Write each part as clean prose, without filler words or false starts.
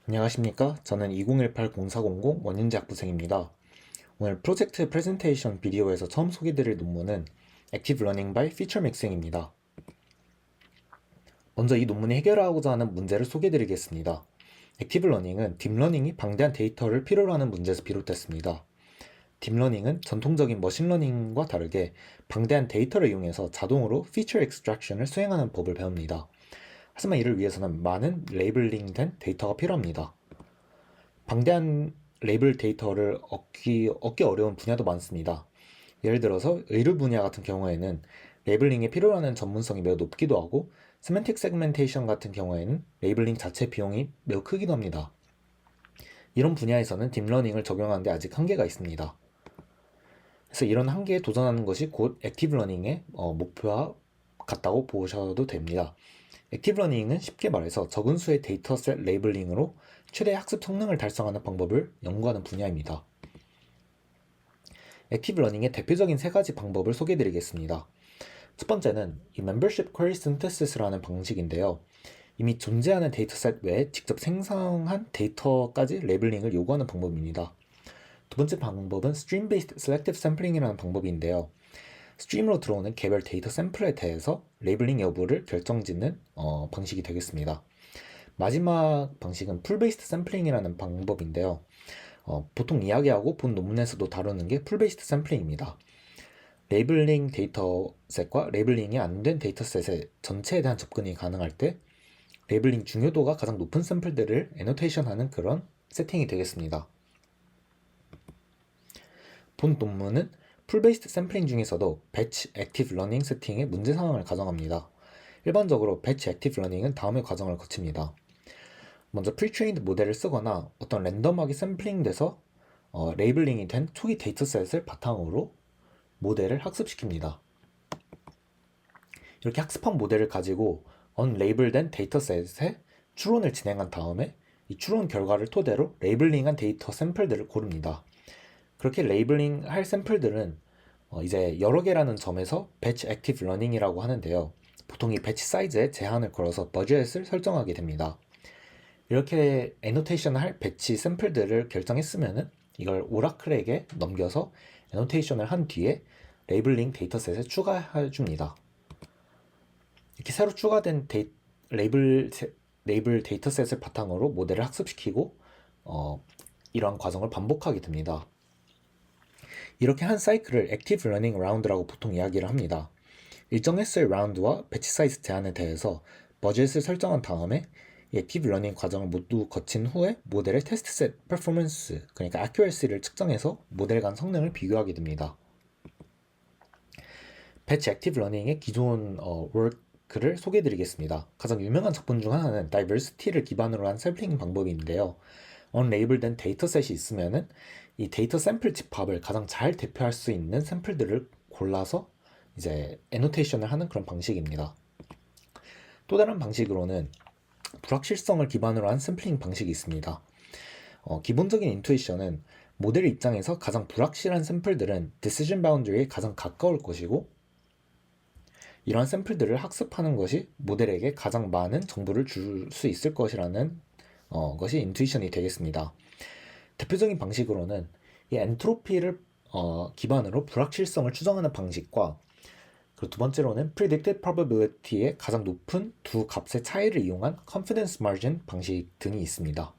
안녕하십니까? 저는 2018-0400 원인제학부생입니다. 오늘 프로젝트 프레젠테이션 비디오에서 처음 소개드릴 논문은 Active Learning by Feature Mixing입니다. 먼저 이 논문이 해결하고자 하는 문제를 소개드리겠습니다. Active Learning은 딥러닝이 방대한 데이터를 필요로 하는 문제에서 비롯됐습니다. 딥러닝은 전통적인 머신러닝과 다르게 방대한 데이터를 이용해서 자동으로 피처 익스트랙션을 수행하는 법을 배웁니다. 하지만 이를 위해서는 많은 레이블링된 데이터가 필요합니다. 방대한 레이블 데이터를 얻기 어려운 분야도 많습니다. 예를 들어서 의료 분야 같은 경우에는 레이블링에 필요로 하는 전문성이 매우 높기도 하고 세멘틱 세그멘테이션 같은 경우에는 레이블링 자체 비용이 매우 크기도 합니다. 이런 분야에서는 딥러닝을 적용하는데 아직 한계가 있습니다. 그래서 이런 한계에 도전하는 것이 곧 액티브 러닝의 목표와 같다고 보셔도 됩니다. 액티브 러닝은 쉽게 말해서 적은 수의 데이터셋 레이블링으로 최대 학습 성능을 달성하는 방법을 연구하는 분야입니다. 액티브 러닝의 대표적인 세 가지 방법을 소개해드리겠습니다. 첫 번째는 이 Membership Query Synthesis라는 방식인데요. 이미 존재하는 데이터셋 외에 직접 생성한 데이터까지 레이블링을 요구하는 방법입니다. 두 번째 방법은 Stream-Based Selective Sampling이라는 방법인데요. 스트림으로 들어오는 개별 데이터 샘플에 대해서 레이블링 여부를 결정짓는 방식이 되겠습니다. 마지막 방식은 풀베이스드 샘플링이라는 방법인데요. 보통 이야기하고 본 논문에서도 다루는 게 풀베이스드 샘플링입니다. 레이블링 데이터셋과 레이블링이 안 된 데이터셋의 전체에 대한 접근이 가능할 때 레이블링 중요도가 가장 높은 샘플들을 애노테이션하는 그런 세팅이 되겠습니다. 본 논문은 풀베이스드 샘플링 중에서도 배치 액티브 러닝 세팅의 문제 상황을 가정합니다. 일반적으로 배치 액티브 러닝은 다음의 과정을 거칩니다. 먼저 프리트레인드 모델을 쓰거나 어떤 랜덤하게 샘플링돼서 레이블링이 된 초기 데이터셋을 바탕으로 모델을 학습시킵니다. 이렇게 학습한 모델을 가지고 언레이블된 데이터셋에 추론을 진행한 다음에 이 추론 결과를 토대로 레이블링한 데이터 샘플들을 고릅니다. 그렇게 레이블링 할 샘플들은 이제 여러 개라는 점에서 배치 액티브 러닝이라고 하는데요. 보통 이 배치 사이즈에 제한을 걸어서 버젯을 설정하게 됩니다. 이렇게 애노테이션을 할 배치 샘플들을 결정했으면은 이걸 오라클에게 넘겨서 애노테이션을 한 뒤에 레이블링 데이터셋에 추가해 줍니다. 이렇게 새로 추가된 레이블 데이터셋을 바탕으로 모델을 학습시키고 이러한 과정을 반복하게 됩니다. 이렇게 한 사이클을 액티브 러닝 라운드라고 보통 이야기를 합니다. 일정 횟수의 라운드와 배치 사이즈 제한에 대해서 버젯을 설정한 다음에 액티브 러닝 과정을 모두 거친 후에 모델의 테스트셋 퍼포먼스, 그러니까 accuracy를 측정해서 모델 간 성능을 비교하게 됩니다. 배치 액티브 러닝의 기존 워크를 소개해드리겠습니다. 가장 유명한 작품 중 하나는 다이버시티를 기반으로 한 샘플링 방법인데요. 언레이블된 데이터셋이 있으면은 이 데이터 샘플 집합을 가장 잘 대표할 수 있는 샘플들을 골라서 이제 애노테이션을 하는 그런 방식입니다. 또 다른 방식으로는 불확실성을 기반으로 한 샘플링 방식이 있습니다. 기본적인 인투이션은 모델 입장에서 가장 불확실한 샘플들은 decision boundary에 가장 가까울 것이고 이러한 샘플들을 학습하는 것이 모델에게 가장 많은 정보를 줄 수 있을 것이라는 것이 인투이션이 되겠습니다. 대표적인 방식으로는 이 엔트로피를 기반으로 불확실성을 추정하는 방식과 그리고 두 번째로는 predicted probability의 가장 높은 두 값의 차이를 이용한 confidence margin 방식 등이 있습니다.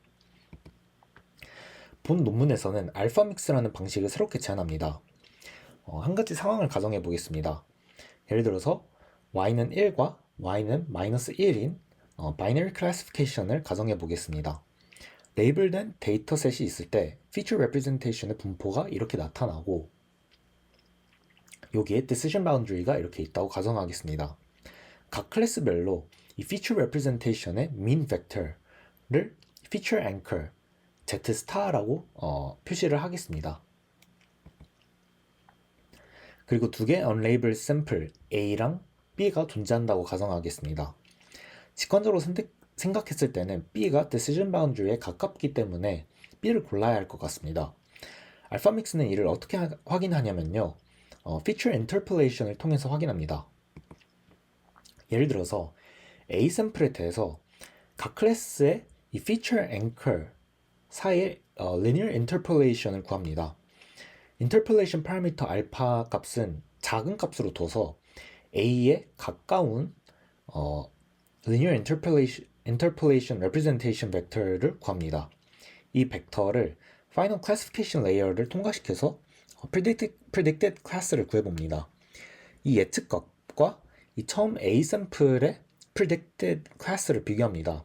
본 논문에서는 알파 믹스라는 방식을 새롭게 제안합니다. 한 가지 상황을 가정해 보겠습니다. 예를 들어서 y는 1과 y는 마이너스 1인 바이너리 클래시피케이션을 가정해 보겠습니다. 레이블된 데이터셋이 있을 때 feature representation의 분포가 이렇게 나타나고 여기에 decision boundary가 이렇게 있다고 가정하겠습니다. 각 클래스별로 이 feature representation의 mean vector를 feature anchor z star라고 표시를 하겠습니다. 그리고 두 개 unlabeled sample A랑 B가 존재한다고 가정하겠습니다. 직관적으로 생각했을 때는 B가 decision boundary에 가깝기 때문에 B를 골라야 할 것 같습니다. 알파믹스는 이를 어떻게 확인하냐면요. feature interpolation을 통해서 확인합니다. 예를 들어서 A 샘플에 대해서 각 클래스의 이 feature anchor 사이의 linear interpolation을 구합니다. interpolation 파라미터 알파 값은 작은 값으로 둬서 A에 가까운 linear interpolation representation 벡터를 구합니다. 이 벡터를 final classification layer를 통과시켜서 predicted class를 구해봅니다. 이 예측값과 이 처음 A 샘플의 predicted class를 비교합니다.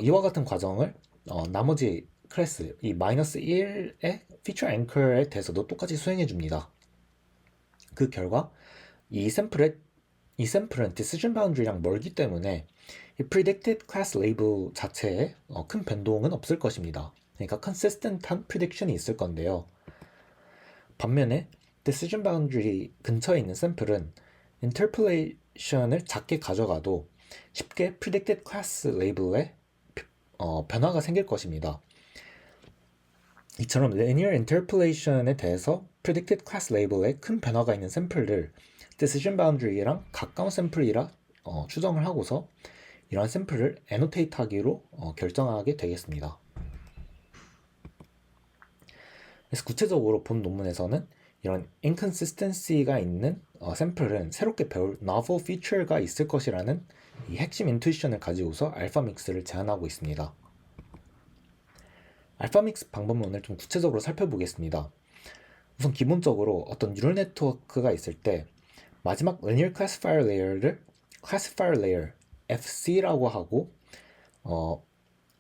이와 같은 과정을 나머지 클래스, 이 -1의 feature anchor에 대해서도 똑같이 수행해 줍니다. 그 결과 이 샘플은 decision boundary랑 멀기 때문에 이 predicted class label 자체에 큰 변동은 없을 것입니다. 그러니까 consistent한 prediction이 있을 건데요. 반면에 decision boundary 근처에 있는 샘플은 interpolation을 작게 가져가도 쉽게 predicted class label에 변화가 생길 것입니다. 이처럼 linear interpolation에 대해서 predicted class label에 큰 변화가 있는 샘플을 decision boundary랑 가까운 샘플이라 추정을 하고서 이러한 샘플을 annotate 하기로 결정하게 되겠습니다. 그래서 구체적으로 본 논문에서는 이런 inconsistency가 있는 샘플은 새롭게 배울 novel feature가 있을 것이라는 이 핵심 인투이션을 가지고서 알파믹스를 제안하고 있습니다. 알파믹스 방법론을 좀 구체적으로 살펴보겠습니다. 우선 기본적으로 어떤 뉴럴 네트워크가 있을 때 마지막 linear classifier layer를 classifier layer FC라고 하고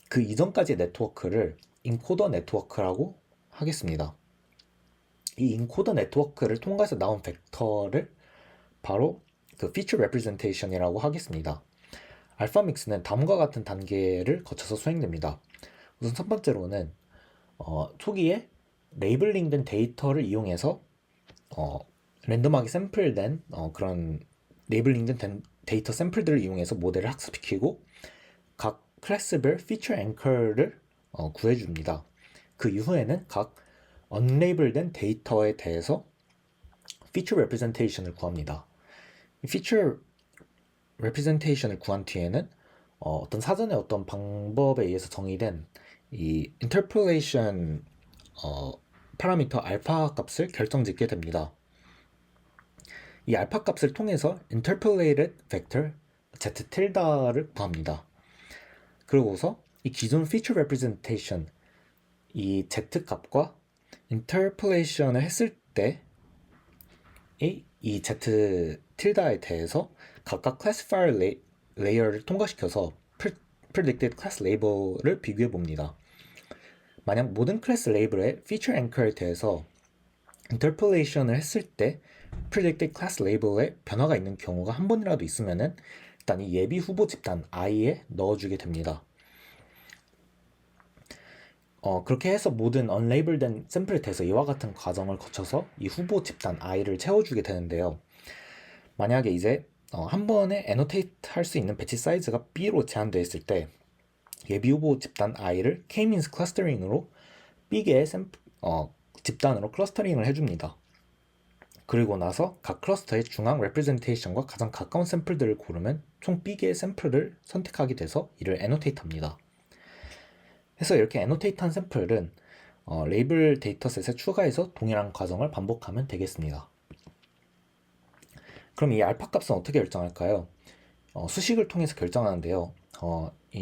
그 이전까지의 네트워크를 인코더 네트워크라고 하겠습니다. 이 인코더 네트워크를 통과해서 나온 벡터를 바로 그 feature representation이라고 하겠습니다. 알파믹스는 다음과 같은 단계를 거쳐서 수행됩니다. 우선 첫 번째로는 초기에 레이블링된 데이터를 이용해서 랜덤하게 샘플된 그런 레이블링된 데이터 샘플들을 이용해서 모델을 학습시키고 각 클래스별 feature anchor를 구해줍니다. 그 이후에는 각 unlabel된 데이터에 대해서 feature representation을 구합니다. 이 feature representation을 구한 뒤에는 어떤 사전에 어떤 방법에 의해서 정의된 이 interpolation 파라미터 알파 값을 결정짓게 됩니다. 이 알파 값을 통해서 interpolated vector z 틸다를 구합니다. 그러고서 이 기존 feature representation 이 z 값과 interpolation을 했을 때 이 z 틸다에 대해서 각각 classifier layer를 통과시켜서 predicted class label을 비교해 봅니다. 만약 모든 클래스 레이블의 feature anchor에 대해서 interpolation을 했을 때 predicted class label에 변화가 있는 경우가 한 번이라도 있으면은 일단 이 예비 후보 집단 i에 넣어주게 됩니다. 그렇게 해서 모든 unlabel된 샘플에 대해서 이와 같은 과정을 거쳐서 이 후보 집단 i를 채워주게 되는데요. 만약에 이제 한 번에 annotate 할 수 있는 배치 사이즈가 b로 제한되어 있을 때 예비 후보 집단 i를 k-means clustering으로 b개의 집단으로 클러스터링을 해줍니다. 그리고 나서 각 클러스터의 중앙 레프레젠테이션과 가장 가까운 샘플들을 고르면 총 b개의 샘플을 선택하게 돼서 이를 annotate 합니다. 해서 이렇게 annotate 한 샘플은 레이블 데이터셋에 추가해서 동일한 과정을 반복하면 되겠습니다. 그럼 이 알파 값은 어떻게 결정할까요? 수식을 통해서 결정하는데요.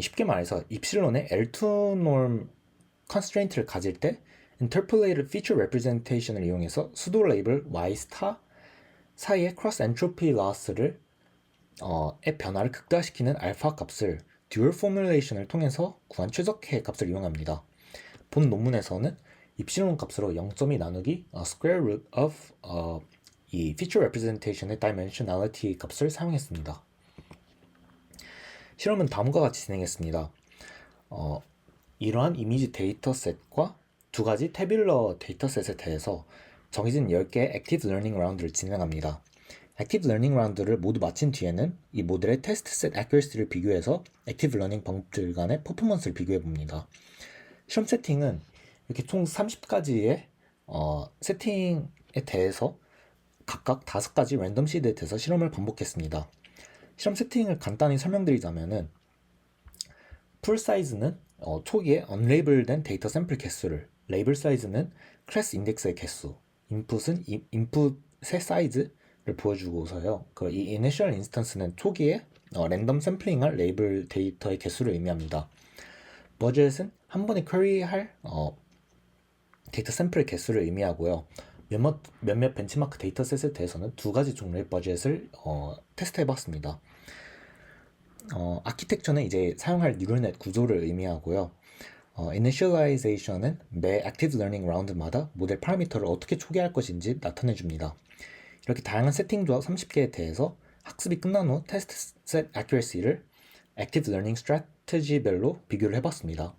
쉽게 말해서 입실론의 L2 norm constraint를 가질 때 interpolated feature representation을 이용해서 수도 레이블 y star 사이의 cross entropy loss를 의 변화를 극대화시키는 알파 값을 dual formulation을 통해서 구한 최적의 값을 이용합니다. 본 논문에서는 입실론 값으로 0.2 나누기 square root of 이 feature representation의 dimensionality 값을 사용했습니다. 실험은 다음과 같이 진행했습니다. 이러한 이미지 데이터셋과 두 가지 태뷸러 데이터셋에 대해서 정해진 10개의 액티브 러닝 라운드를 진행합니다. 액티브 러닝 라운드를 모두 마친 뒤에는 이 모델의 테스트셋 애큐러시를 비교해서 액티브 러닝 방법들 간의 퍼포먼스를 비교해 봅니다. 실험 세팅은 이렇게 총 30가지의 세팅에 대해서 각각 5가지 랜덤 시드에 대해서 실험을 반복했습니다. 실험 세팅을 간단히 설명드리자면은 풀 사이즈는 초기에 unlabel된 데이터 샘플 개수를, 레이블 사이즈는 클래스 인덱스의 개수, 인풋은 인풋의 사이즈를 보여주고서요. 이 initial instance는 초기에 랜덤 샘플링할 레이블 데이터의 개수를 의미합니다. 버젯은 한 번에 퀘리할 데이터 샘플의 개수를 의미하고요. 몇몇 벤치마크 데이터셋에 대해서는 두 가지 종류의 버젯을 테스트해봤습니다. 아키텍처는 이제 사용할 뉴럴넷 구조를 의미하고요. initialization은 매 active learning 라운드마다 모델 파라미터를 어떻게 초기화할 것인지 나타내줍니다. 이렇게 다양한 세팅 조합 30개에 대해서 학습이 끝난 후 테스트 셋 accuracy를 active learning strategy별로 비교를 해봤습니다.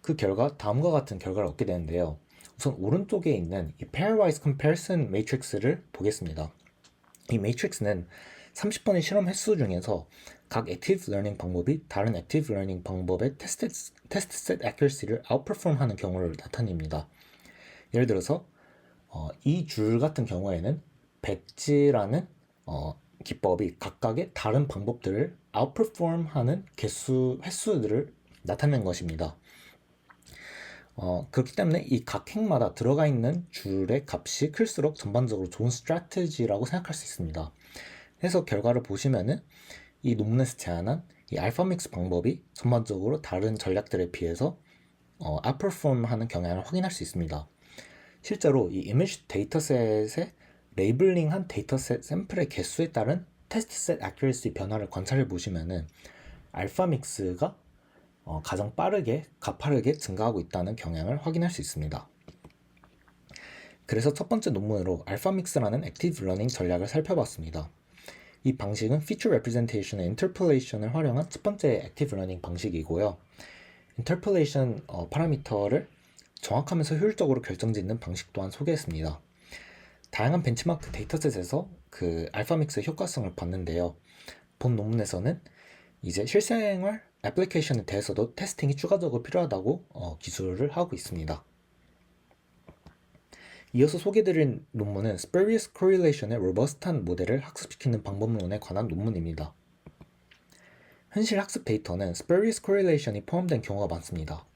그 결과 다음과 같은 결과를 얻게 되는데요. 우선 오른쪽에 있는 이 pairwise comparison matrix를 보겠습니다. 이 매트릭스는 30번의 실험 횟수 중에서 각 active learning 방법이 다른 active learning 방법의 테스트 set accuracy를 outperform하는 경우를 나타냅니다. 예를 들어서 이 줄 같은 경우에는 배지라는 기법이 각각의 다른 방법들을 outperform하는 횟수들을 나타낸 것입니다. 그렇기 때문에 이 각 행마다 들어가 있는 줄의 값이 클수록 전반적으로 좋은 스트래티지라고 생각할 수 있습니다. 해서 결과를 보시면은 이 논문에서 제안한 이 알파믹스 방법이 전반적으로 다른 전략들에 비해서 outperform하는 경향을 확인할 수 있습니다. 실제로 이 이미지 데이터셋의 레이블링한 데이터셋 샘플의 개수에 따른 테스트셋 accuracy 변화를 관찰해 보시면은 알파믹스가 가장 가파르게 증가하고 있다는 경향을 확인할 수 있습니다. 그래서 첫 번째 논문으로 알파믹스라는 액티브 러닝 전략을 살펴봤습니다. 이 방식은 feature representation의 interpolation을 활용한 첫 번째 액티브 러닝 방식이고요. interpolation 파라미터를 정확하면서 효율적으로 결정짓는 방식 또한 소개했습니다. 다양한 벤치마크 데이터셋에서 그 알파믹스의 효과성을 봤는데요. 본 논문에서는 이제 실생활 애플리케이션에 대해서도 테스팅이 추가적으로 필요하다고 기술을 하고 있습니다. 이어서 소개드릴 논문은 Spurious Correlation의 로버스트한 모델을 학습시키는 방법론에 관한 논문입니다. 현실 학습 데이터는 Spurious Correlation이 포함된 경우가 많습니다.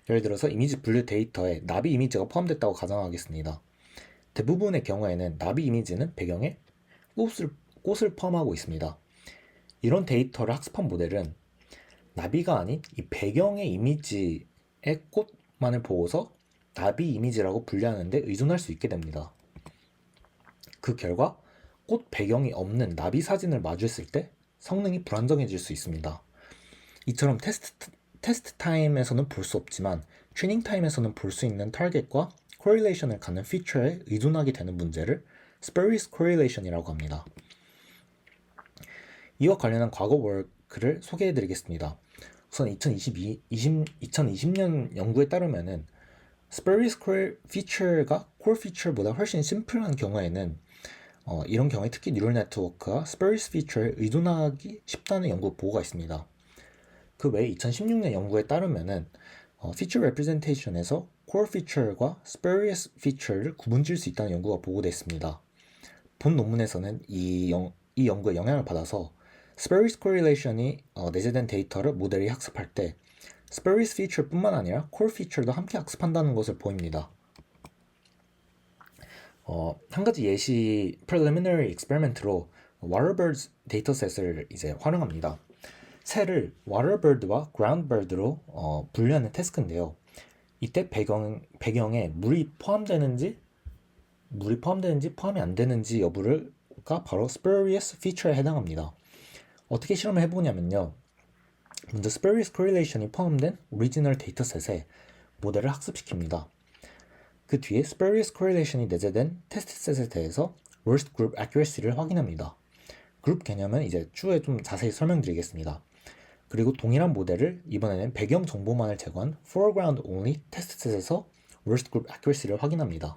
예를 들어서 이미지 분류 데이터에 나비 이미지가 포함됐다고 가정하겠습니다. 대부분의 경우에는 나비 이미지는 배경에 꽃을 포함하고 있습니다. 이런 데이터를 학습한 모델은 나비가 아닌 이 배경의 이미지의 꽃만을 보고서 나비 이미지라고 분류하는 데 의존할 수 있게 됩니다. 그 결과 꽃 배경이 없는 나비 사진을 마주했을 때 성능이 불안정해질 수 있습니다. 이처럼 테스트 타임에서는 볼 수 없지만 트레이닝 타임에서는 볼 수 있는 타겟과 코릴레이션을 갖는 피처에 의존하게 되는 문제를 Spurious Correlation이라고 합니다. 이와 관련한 과거 워크를 소개해드리겠습니다. 우선 2020년 연구에 따르면은 Spurious feature가 core feature보다 훨씬 심플한 경우에는 이런 경우에 특히 뉴럴 네트워크가 Spurious feature에 의존하기 쉽다는 연구 보고가 있습니다. 그 외에 2016년 연구에 따르면은 feature representation에서 core feature과 spurious feature를 구분지을 수 있다는 연구가 보고됐습니다. 본 논문에서는 이 연구에 영향을 받아서 spurious correlation이 내재된 데이터를 모델이 학습할 때 spurious feature뿐만 아니라 core feature도 함께 학습한다는 것을 보입니다. 한 가지 예시 preliminary experiment로 waterbirds 데이터셋을 이제 활용합니다. 새를 waterbird와 groundbird로 분류하는 태스크인데요. 이때 배경에 물이 포함되는지 포함이 안 되는지 여부가 바로 spurious feature에 해당합니다. 어떻게 실험을 해보냐면요. 먼저 spurious correlation이 포함된 오리지널 데이터셋에 모델을 학습시킵니다. 그 뒤에 spurious correlation이 내재된 테스트셋에 대해서 worst group accuracy를 확인합니다. 그룹 개념은 이제 추후에 좀 자세히 설명드리겠습니다. 그리고 동일한 모델을 이번에는 배경 정보만을 제거한 foreground only 테스트셋에서 worst group accuracy를 확인합니다.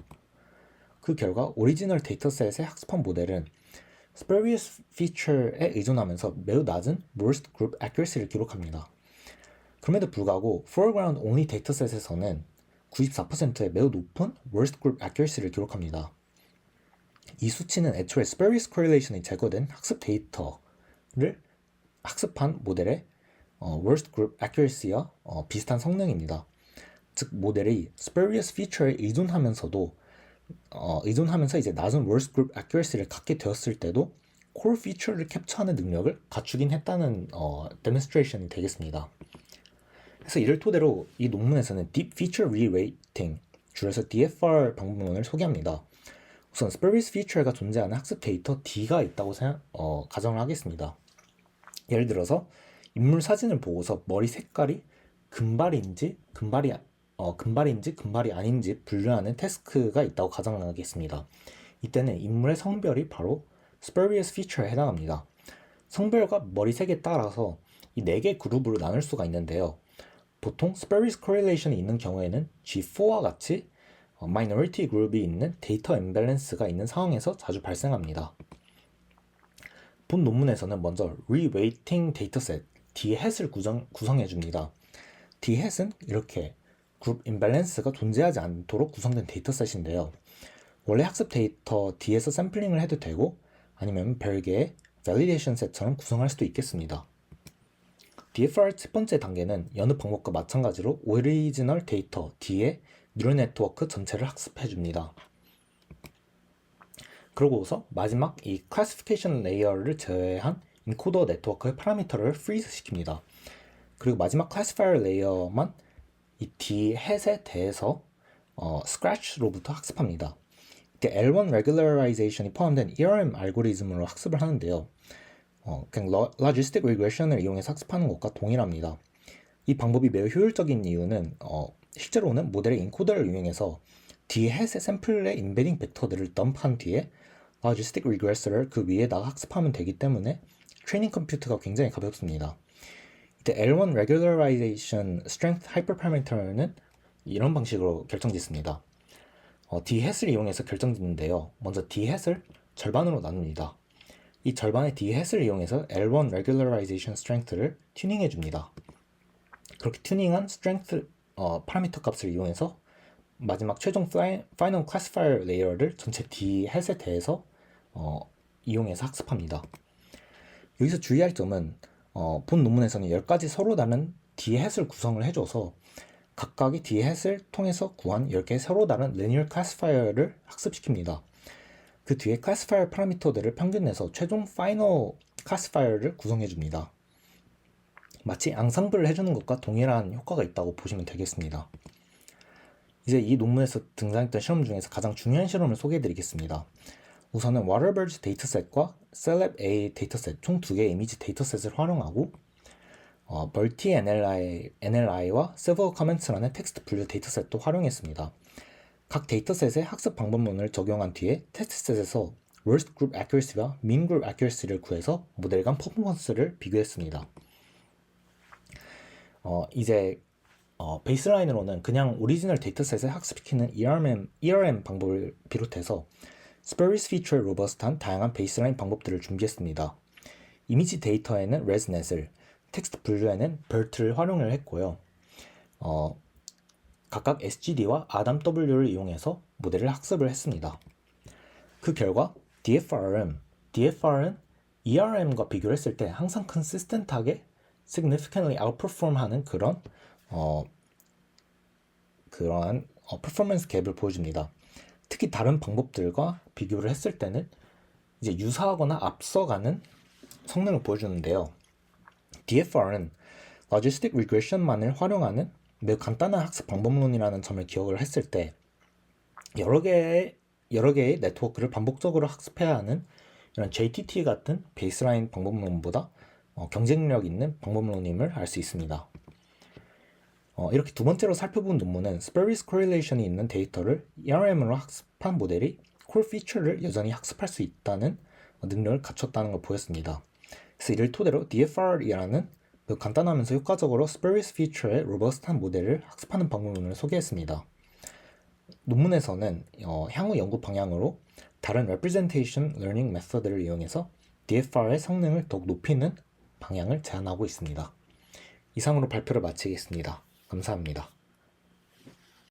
그 결과 오리지널 데이터셋의 학습한 모델은 spurious feature에 의존하면서 매우 낮은 worst group accuracy를 기록합니다. 그럼에도 불구하고 foreground only 데이터셋에서는 94%의 매우 높은 worst group accuracy를 기록합니다. 이 수치는 애초에 spurious correlation이 제거된 학습 데이터를 학습한 모델의 worst group accuracy와 비슷한 성능입니다. 즉 모델이 spurious feature에 의존하면서 이제 낮은 worst group accuracy를 갖게 되었을 때도 core feature를 캡처하는 능력을 갖추긴 했다는 demonstration이 되겠습니다. 그래서 이를 토대로 이 논문에서는 deep feature reweighting, 줄여서 DFR 방법론을 소개합니다. 우선 spurious feature가 존재하는 학습 데이터 D가 있다고 가정을 하겠습니다. 예를 들어서 인물 사진을 보고서 머리 색깔이 금발이 아닌지 분류하는 태스크가 있다고 가정하겠습니다. 이때는 인물의 성별이 바로 spurious feature에 해당합니다. 성별과 머리색에 따라서 이 4개 그룹으로 나눌 수가 있는데요. 보통 spurious correlation이 있는 경우에는 G4와 같이 minority 그룹이 있는 데이터 imbalance가 있는 상황에서 자주 발생합니다. 본 논문에서는 먼저 reweighting dataset D-hat을 구성해줍니다. D-hat은 이렇게 그룹 imbalance가 존재하지 않도록 구성된 데이터셋인데요. 원래 학습 데이터 D에서 샘플링을 해도 되고 아니면 별개의 validation set처럼 구성할 수도 있겠습니다. DFR 첫 번째 단계는 여느 방법과 마찬가지로 오리지널 데이터 D의 뉴럴 네트워크 전체를 학습해줍니다. 그러고서 마지막 이 클래시피케이션 레이어를 제외한 인코더 네트워크의 파라미터를 프리즈 시킵니다. 그리고 마지막 클래시파이어 레이어만 이 D-hat에 대해서 스크래치로부터 학습합니다. 이때 L1 regularization이 포함된 ERM 알고리즘으로 학습을 하는데요. 그냥 logistic regression을 이용해서 학습하는 것과 동일합니다. 이 방법이 매우 효율적인 이유는 실제로는 모델의 인코더를 이용해서 D-hat의 샘플의 인베딩 벡터들을 덤프한 뒤에 logistic regressor를 그 위에다가 학습하면 되기 때문에 트레이닝 컴퓨터가 굉장히 가볍습니다. 이때 L1 regularization strength hyperparameter는 이런 방식으로 결정짓습니다. D-hat을 이용해서 결정짓는데요. 먼저 D-hat을 절반으로 나눕니다. 이 절반의 D-hat을 이용해서 L1 regularization strength를 튜닝해 줍니다. 그렇게 튜닝한 strength 파라미터 값을 이용해서 마지막 최종 final classifier 레이어를 전체 D-hat에 대해서 이용해서 학습합니다. 여기서 주의할 점은 본 논문에서는 10가지 서로 다른 D-hat을 구성을 해줘서 각각의 D-hat을 통해서 구한 10개의 서로 다른 linear classifier를 학습시킵니다. 그 뒤에 classifier 파라미터들을 평균내서 최종 final classifier를 구성해줍니다. 마치 앙상블을 해주는 것과 동일한 효과가 있다고 보시면 되겠습니다. 이제 이 논문에서 등장했던 실험 중에서 가장 중요한 실험을 소개해드리겠습니다. 우선은 Waterbirds 데이터셋과 CelebA 데이터셋 총 2개의 이미지 데이터셋을 활용하고 멀티 NLI와 Several Comments라는 텍스트 분류 데이터셋도 활용했습니다. 각 데이터셋의 학습 방법론을 적용한 뒤에 테스트셋에서 Worst Group Accuracy와 Mean Group Accuracy를 구해서 모델 간 퍼포먼스를 비교했습니다. 이제 베이스라인으로는 그냥 오리지널 데이터셋을 학습시키는 ERM 방법을 비롯해서 spurious feature에 로버스트한 다양한 베이스라인 방법들을 준비했습니다. 이미지 데이터에는 ResNet을, 텍스트 분류에는 BERT를 활용을 했고요. 각각 SGD와 ADAM-W를 이용해서 모델을 학습을 했습니다. 그 결과 DFR은 ERM과 비교를 했을 때 항상 consistent하게 significantly outperform하는 그러한 퍼포먼스 갭을 보여줍니다. 특히 다른 방법들과 비교를 했을 때는 이제 유사하거나 앞서가는 성능을 보여주는데요. DFR은 logistic regression만을 활용하는 매우 간단한 학습 방법론이라는 점을 기억을 했을 때 여러 개의 네트워크를 반복적으로 학습해야 하는 이런 JTT 같은 베이스라인 방법론보다 경쟁력 있는 방법론임을 알 수 있습니다. 이렇게 두 번째로 살펴본 논문은 spurious correlation이 있는 데이터를 ERM으로 학습한 모델이 core feature를 여전히 학습할 수 있다는 능력을 갖췄다는 걸 보였습니다. 그래서 이를 토대로 DFR이라는 간단하면서 효과적으로 spurious feature의 로버스트한 모델을 학습하는 방법론을 소개했습니다. 논문에서는 향후 연구 방향으로 다른 representation learning method를 이용해서 DFR의 성능을 더욱 높이는 방향을 제안하고 있습니다. 이상으로 발표를 마치겠습니다. 감사합니다.